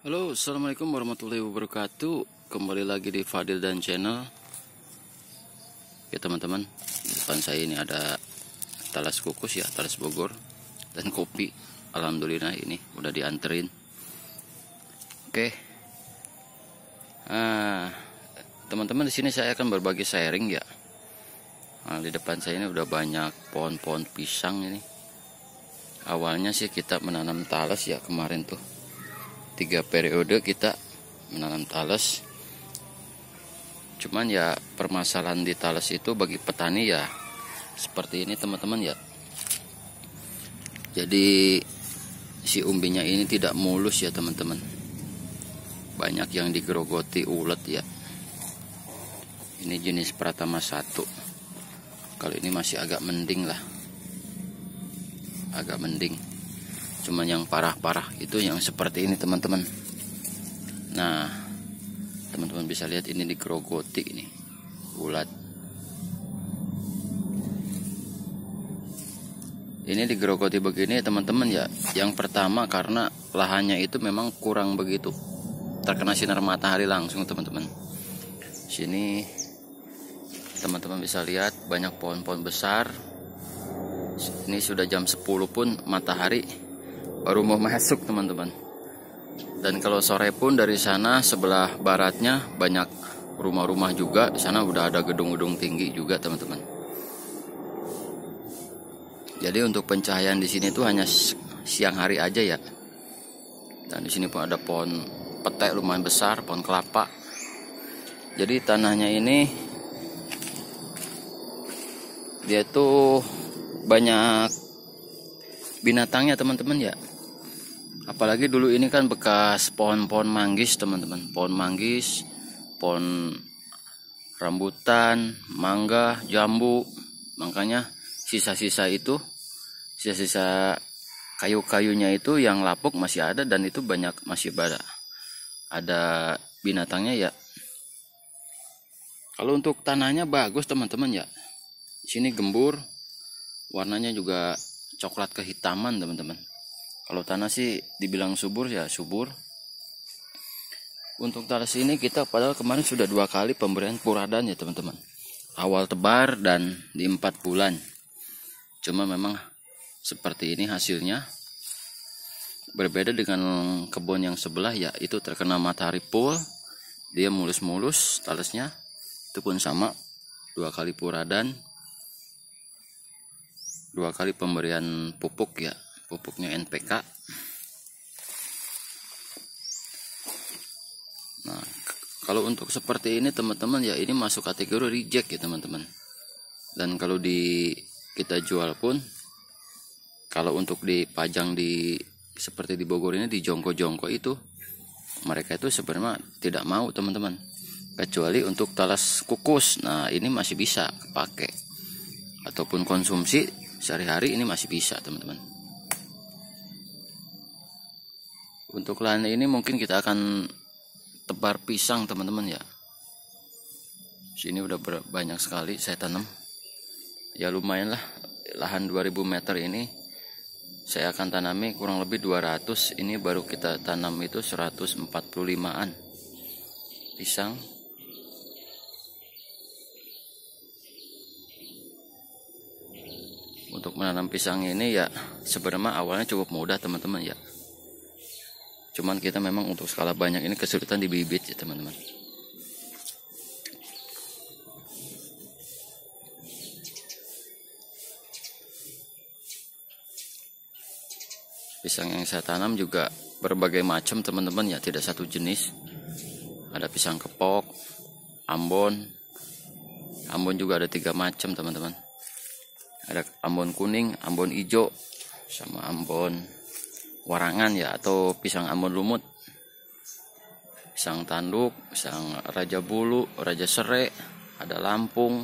Halo, assalamualaikum warahmatullahi wabarakatuh. Kembali lagi di Fadil dan Channel. Ya teman-teman, di depan saya ini ada talas kukus ya, talas Bogor dan kopi. Alhamdulillah ini udah dianterin. Oke. Nah, teman-teman, di sini saya akan berbagi sharing ya. Nah, di depan saya ini udah banyak pohon-pohon pisang ini. Awalnya sih kita menanam talas ya kemarin tuh. 3 periode kita menanam talas. Cuman ya permasalahan di talas itu bagi petani ya seperti ini teman-teman ya. Jadi si umbinya ini tidak mulus ya teman-teman. Banyak yang digerogoti ulet ya. Ini jenis Pratama 1. Kalau ini masih agak mending lah. Agak mending. Cuman yang parah-parah itu yang seperti ini teman-teman. Nah, teman-teman bisa lihat ini digerogoti ini ulat. Ini digerogoti begini teman-teman ya. Yang pertama karena lahannya itu memang kurang begitu terkena sinar matahari langsung teman-teman. Sini teman-teman bisa lihat banyak pohon-pohon besar. Ini sudah jam 10 pun matahari baru mau masuk teman-teman. Dan kalau sore pun dari sana sebelah baratnya banyak rumah-rumah juga. Di sana udah ada gedung-gedung tinggi juga teman-teman. Jadi untuk pencahayaan di sini tuh hanya siang hari aja ya. Dan di sini pun ada pohon petai lumayan besar, pohon kelapa. Jadi tanahnya ini dia tuh banyak binatangnya teman-teman ya. Apalagi dulu ini kan bekas pohon-pohon manggis teman-teman. Pohon manggis, pohon rambutan, mangga, jambu. Makanya sisa-sisa itu, sisa-sisa kayu-kayunya itu yang lapuk masih ada. Dan itu banyak masih ada binatangnya ya. Kalau untuk tanahnya bagus teman-teman ya. Sini gembur, warnanya juga coklat kehitaman teman-teman. Kalau tanah sih dibilang subur ya subur. Untuk talas ini kita padahal kemarin sudah 2 kali pemberian puradan ya teman-teman. Awal tebar dan di 4 bulan. Cuma memang seperti ini hasilnya. Berbeda dengan kebun yang sebelah ya, itu terkena matahari full. Dia mulus-mulus talasnya. Itu pun sama 2 kali puradan. 2 kali pemberian pupuk ya. Pupuknya NPK. Nah, kalau untuk seperti ini teman-teman ya, ini masuk kategori reject ya teman-teman. Dan kalau kita jual pun, kalau untuk dipajang di seperti di Bogor ini di jongko-jongko itu, mereka itu sebenarnya tidak mau teman-teman. Kecuali untuk talas kukus. Nah, ini masih bisa kepake. Ataupun konsumsi sehari-hari ini masih bisa teman-teman. Untuk lahan ini mungkin kita akan tebar pisang teman-teman ya. Sini udah banyak sekali saya tanam. Ya lumayan lah, lahan 2000 meter ini saya akan tanami kurang lebih 200. Ini baru kita tanam itu 145an pisang. Untuk menanam pisang ini ya sebenarnya awalnya cukup mudah teman-teman ya. Cuman kita memang untuk skala banyak ini kesulitan di bibit ya teman-teman. Pisang yang saya tanam juga berbagai macam teman-teman ya, tidak satu jenis. Ada pisang kepok, Ambon. Ambon juga ada 3 macam teman-teman. Ada Ambon kuning, Ambon hijau, sama Ambon warangan ya, atau pisang Ambon lumut. Pisang tanduk, pisang Raja Bulu, Raja Serai, ada Lampung.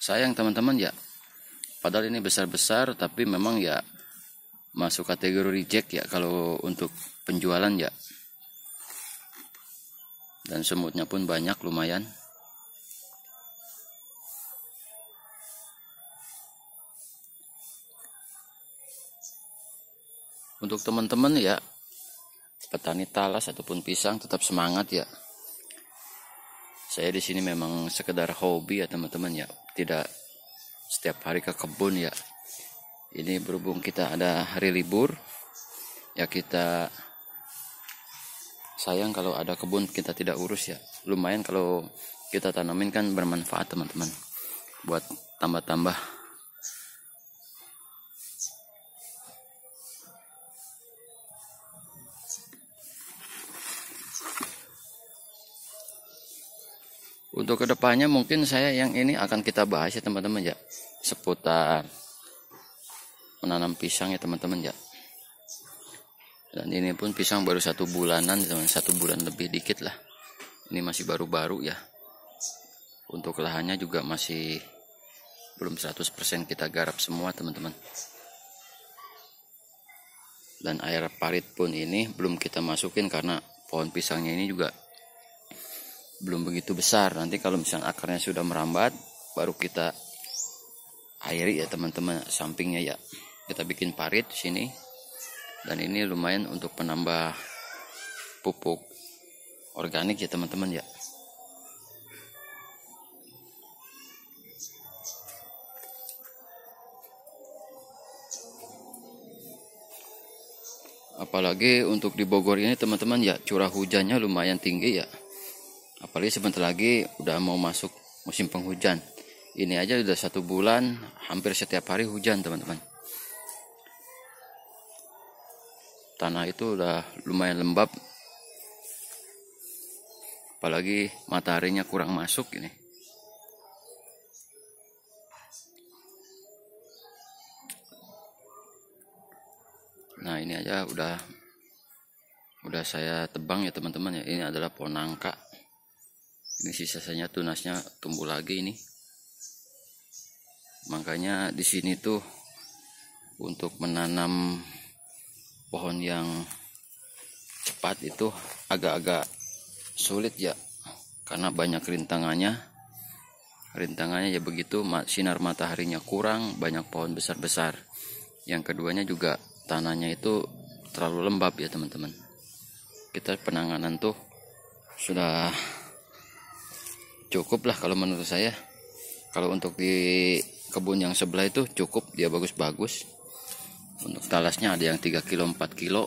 Sayang teman-teman ya, padahal ini besar-besar tapi memang ya masuk kategori reject ya kalau untuk penjualan ya. dan semutnya pun banyak lumayan. Untuk teman-teman ya, petani talas ataupun pisang, tetap semangat ya. Saya di sini memang sekedar hobi ya teman-teman ya, tidak setiap hari ke kebun ya. Ini berhubung kita ada hari libur ya, kita sayang kalau ada kebun kita tidak urus ya. Lumayan kalau kita tanamin kan bermanfaat teman-teman, buat tambah-tambah. Untuk kedepannya mungkin saya yang ini akan kita bahas ya teman-teman ya, seputar menanam pisang ya teman-teman ya. Dan ini pun pisang baru 1 bulanan teman, 1 bulan lebih dikit lah. Ini masih baru-baru ya. Untuk lahannya juga masih belum 100% kita garap semua teman-teman. Dan air parit pun ini belum kita masukin karena pohon pisangnya ini juga belum begitu besar. Nanti kalau misalnya akarnya sudah merambat, baru kita airi ya teman-teman sampingnya ya. Kita bikin parit di sini. Dan ini lumayan untuk penambah pupuk organik ya teman-teman ya. Apalagi untuk di Bogor ini teman-teman ya, curah hujannya lumayan tinggi ya. Apalagi sebentar lagi udah mau masuk musim penghujan. Ini aja udah 1 bulan hampir setiap hari hujan teman-teman. Tanah itu udah lumayan lembab. Apalagi mataharinya kurang masuk ini. Nah ini aja udah saya tebang ya teman-teman ya. Ini adalah pohon nangka. Ini sisanya tunasnya tumbuh lagi ini. Makanya di sini tuh untuk menanam pohon yang cepat itu agak-agak sulit ya, karena banyak rintangannya. Rintangannya ya begitu, sinar mataharinya kurang, banyak pohon besar-besar. Yang keduanya juga tanahnya itu terlalu lembab ya teman-teman. Kita penanganan tuh sudah cukup lah kalau menurut saya. Kalau untuk di kebun yang sebelah itu cukup, dia bagus-bagus. Untuk talasnya ada yang 3 kilo 4 kilo.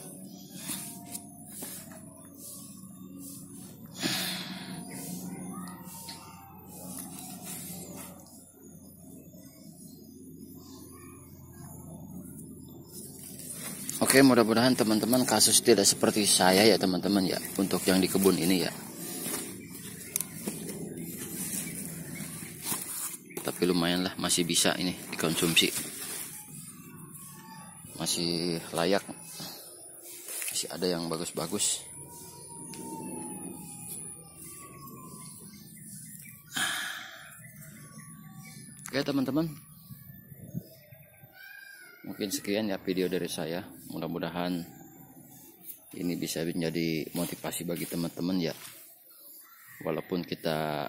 Oke, mudah-mudahan teman-teman kasus tidak seperti saya ya teman-teman ya, untuk yang di kebun ini ya. Tapi lumayan lah, masih bisa ini dikonsumsi, masih layak, masih ada yang bagus-bagus. Oke teman-teman, mungkin sekian ya video dari saya. Mudah-mudahan ini bisa menjadi motivasi bagi teman-teman ya. Walaupun kita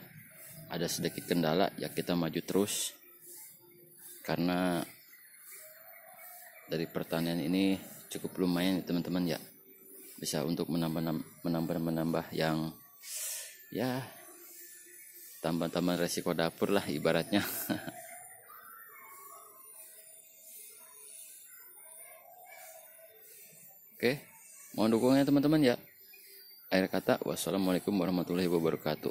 ada sedikit kendala ya, kita maju terus. Karena dari pertanian ini cukup lumayan teman-teman ya. Bisa untuk menambah yang ya tambah-tambah resiko dapur lah ibaratnya. Oke, mohon dukungannya teman-teman ya. Akhir kata, wassalamualaikum warahmatullahi wabarakatuh.